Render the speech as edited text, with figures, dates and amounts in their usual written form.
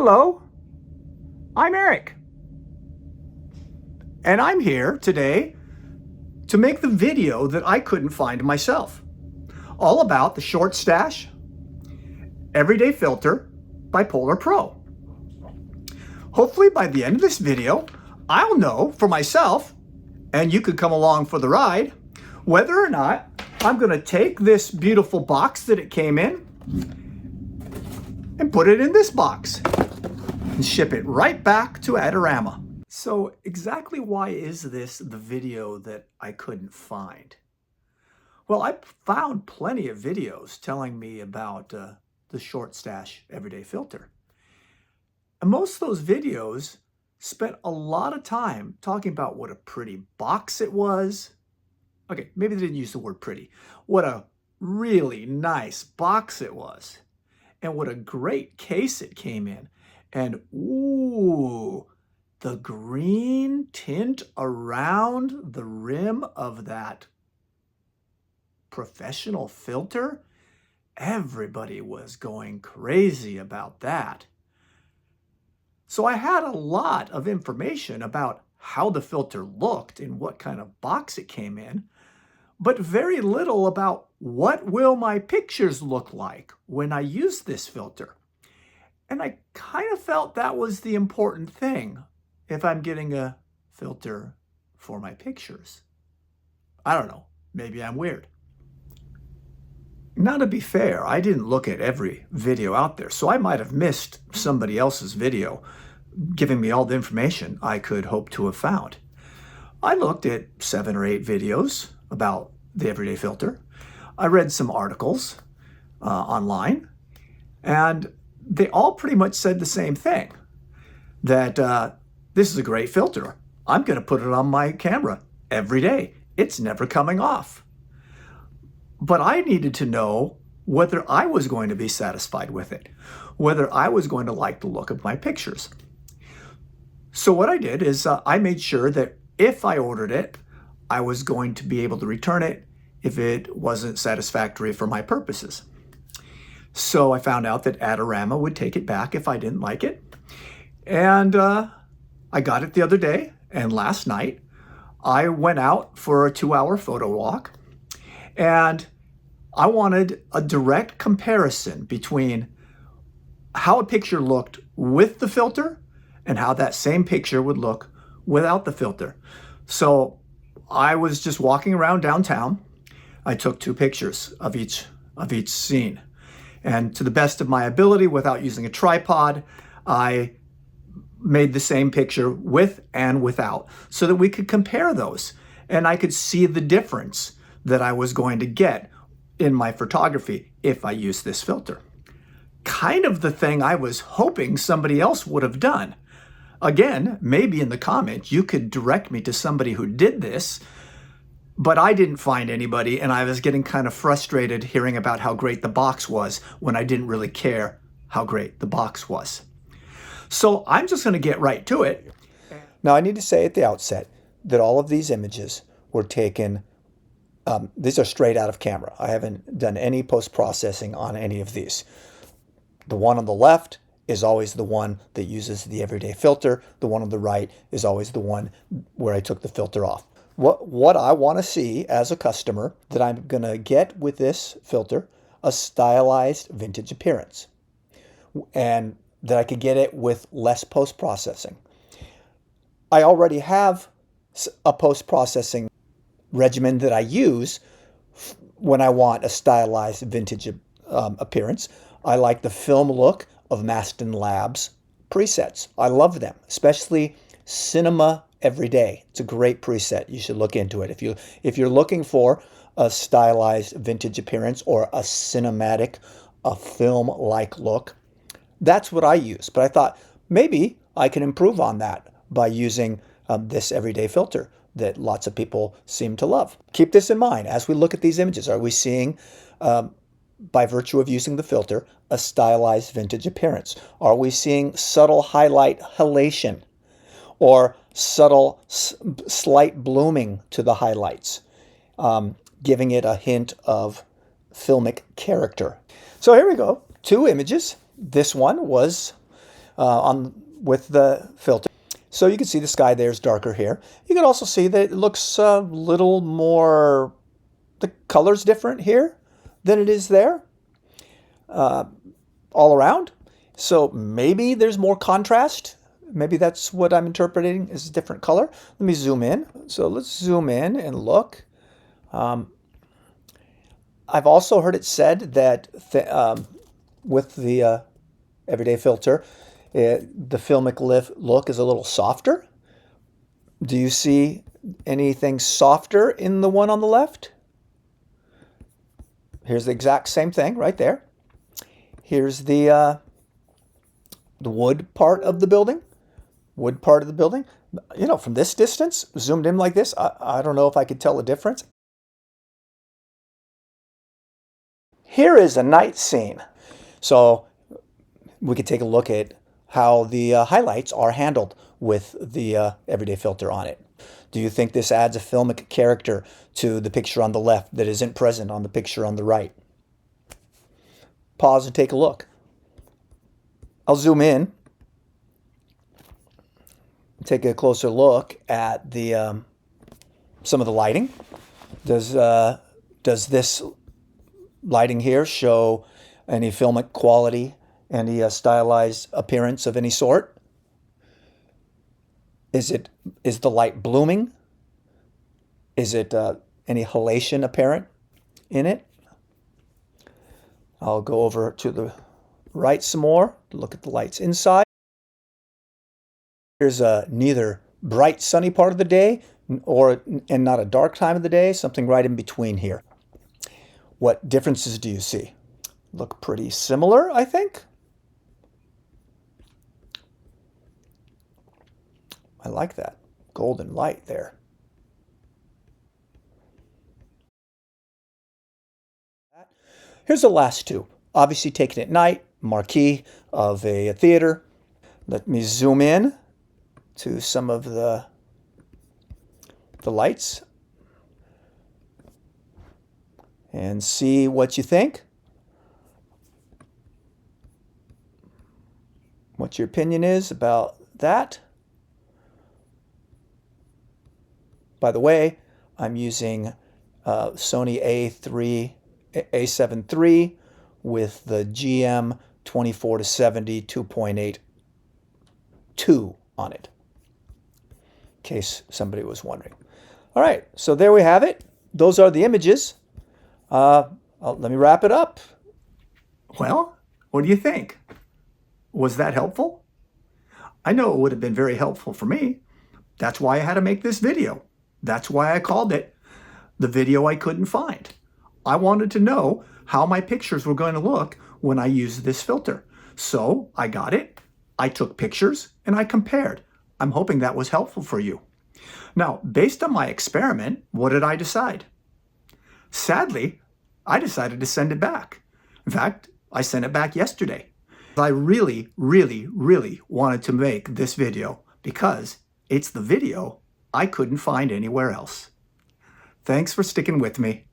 Hello, I'm Eric, and I'm here today to make the video that I couldn't find myself, all about the Shortstache Everyday Filter by Polar Pro. Hopefully by the end of this video, I'll know for myself, and you could come along for the ride, whether or not I'm going to take this beautiful box that it came in and put it in this box and ship it right back to Adorama. So exactly why is this the video that I couldn't find? Well, I found plenty of videos telling me about the Shortstache Everyday Filter. And most of those videos spent a lot of time talking about what a pretty box it was. Okay, maybe they didn't use the word pretty. What a really nice box it was. And what a great case it came in. And ooh, the green tint around the rim of that professional filter. Everybody was going crazy about that. So I had a lot of information about how the filter looked and what kind of box it came in, but very little about what will my pictures look like when I use this filter. And I kind of felt that was the important thing if I'm getting a filter for my pictures. I don't know, maybe I'm weird. Now, to be fair, I didn't look at every video out there, so I might have missed somebody else's video giving me all the information I could hope to have found. I looked at 7 or 8 videos about the Everyday Filter. I read some articles online, and they all pretty much said the same thing, that this is a great filter. I'm going to put it on my camera every day. It's never coming off. But I needed to know whether I was going to be satisfied with it, whether I was going to like the look of my pictures. So what I did is I made sure that if I ordered it, I was going to be able to return it if it wasn't satisfactory for my purposes. So I found out that Adorama would take it back if I didn't like it. And I got it the other day, and last night I went out for a 2-hour photo walk, and I wanted a direct comparison between how a picture looked with the filter and how that same picture would look without the filter. So I was just walking around downtown. I took 2 pictures of each scene. And to the best of my ability, without using a tripod, I made the same picture with and without so that we could compare those. And I could see the difference that I was going to get in my photography if I used this filter. Kind of the thing I was hoping somebody else would have done. Again, maybe in the comments you could direct me to somebody who did this, but I didn't find anybody, and I was getting kind of frustrated hearing about how great the box was when I didn't really care how great the box was. So I'm just going to get right to it. Now, I need to say at the outset that all of these images were taken, these are straight out of camera. I haven't done any post-processing on any of these. The one on the left is always the one that uses the Everyday Filter. The one on the right is always the one where I took the filter off. What I want to see as a customer, that I'm going to get with this filter, a stylized vintage appearance, and that I could get it with less post-processing. I already have a post-processing regimen that I use when I want a stylized vintage appearance. I like the film look of Maston Labs presets. I love them, especially Cinema Everyday. It's a great preset. You should look into it. If you're looking for a stylized vintage appearance or a cinematic, a film-like look, that's what I use. But I thought maybe I can improve on that by using this Everyday Filter that lots of people seem to love. Keep this in mind as we look at these images. Are we seeing, by virtue of using the filter, a stylized vintage appearance? Are we seeing subtle highlight halation or subtle slight blooming to the highlights, giving it a hint of filmic character? So here we go, 2 images. This one was with the filter. So you can see the sky there is darker here. You can also see that it looks a little more, the color's different here than it is there, all around. So maybe there's more contrast. Maybe that's what I'm interpreting is a different color. Let me zoom in. So let's zoom in and look. I've also heard it said that with the Everyday Filter, the filmic look is a little softer. Do you see anything softer in the one on the left? Here's the exact same thing right there. Here's the wood part of the building. Wood part of the building. You know, from this distance, zoomed in like this, I don't know if I could tell a difference. Here is a night scene. So we could take a look at how the highlights are handled with the Everyday Filter on it. Do you think this adds a filmic character to the picture on the left that isn't present on the picture on the right? Pause and take a look. I'll zoom in. Take a closer look at the some of the lighting. Does this lighting here show any filmic quality, any stylized appearance of any sort? Is the light blooming? Is it any halation apparent in it? I'll go over to the right some more to look at the lights inside. Here's neither bright sunny part of the day and not a dark time of the day, something right in between here. What differences do you see? Look pretty similar, I think. I like that golden light there. Here's the last two. Obviously taken at night, marquee of a theater. Let me zoom in to some of the lights and see what you think. What your opinion is about that. By the way, I'm using Sony A7 III with the GM 24-70 2.8 on it, in case somebody was wondering. All right, so there we have it. Those are the images. Let me wrap it up. Well, what do you think? Was that helpful? I know it would have been very helpful for me. That's why I had to make this video. That's why I called it the video I couldn't find. I wanted to know how my pictures were going to look when I used this filter. So I got it, I took pictures, and I compared. I'm hoping that was helpful for you. Now, based on my experiment, what did I decide? Sadly, I decided to send it back. In fact, I sent it back yesterday. I really, really, really wanted to make this video because it's the video I couldn't find anywhere else. Thanks for sticking with me.